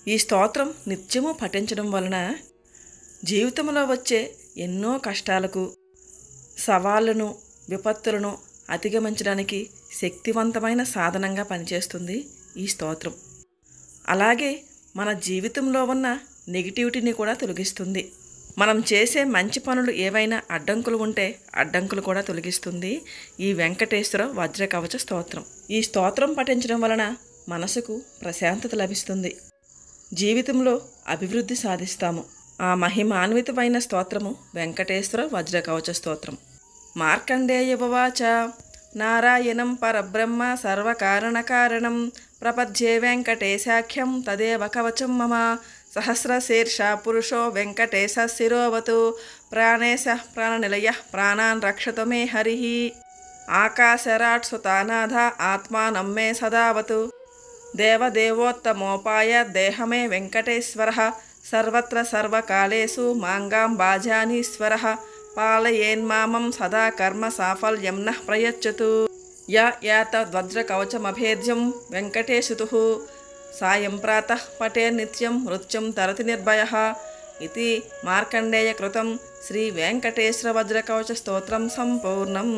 ఈ స్తోత్రం నిత్యము పఠించడం వలన జీవితంలో వచ్చే ఎన్నో కష్టాలకు, సవాళ్ళను, విపత్తులను అధిగమించడానికి శక్తివంతమైన సాధనంగా పనిచేస్తుంది ఈ స్తోత్రం. అలాగే మన జీవితంలో ఉన్న నెగిటివిటీని కూడా తొలగిస్తుంది. మనం చేసే మంచి పనులు ఏవైనా అడ్డంకులు ఉంటే అడ్డంకులు కూడా తొలగిస్తుంది ఈ వెంకటేశ్వర వజ్రకవచ స్తోత్రం. ఈ స్తోత్రం పఠించడం వలన మనసుకు ప్రశాంతత లభిస్తుంది. జీవితంలో అభివృద్ధి సాధిస్తాము. ఆ మహిమాన్వితమైన స్తోత్రము వెంకటేశ్వర వజ్రకవచ స్తోత్రం. మార్కండేయ ఉవాచ నారాయణం పరబ్రహ్మ సర్వకారణకారణం ప్రపద్యే వెంకటేశాఖ్యం తదేవ కవచం మమ సహస్రశీర్ష పురుషో వెంకటేశ శిరోవతు ప్రాణేశ ప్రాణనిలయ ప్రాణాన్ రక్షతు మే హరి ఆకాశరాట్ సుతానాథ ఆత్మానం మే సదావతు దేవదేవోత్తమోపాయ దేహమే వెంకటేశ్వర సర్వత్ర సర్వకాలేషు మాంగాం బాజానీశ్వర పాలయేన్మామం సదా కర్మ సాఫల్యం నః ప్రయచ్చతు యాతద్వజ్రకవచమభేద్యం వెంకటేశుతుః సాయం ప్రాతః పఠే నిత్యం మృత్యుం తరతి నిర్భయః ఇది మార్కండేయ కృతం శ్రీ వెంకటేశ్వర వజ్రకవచ స్తోత్రం సంపూర్ణం.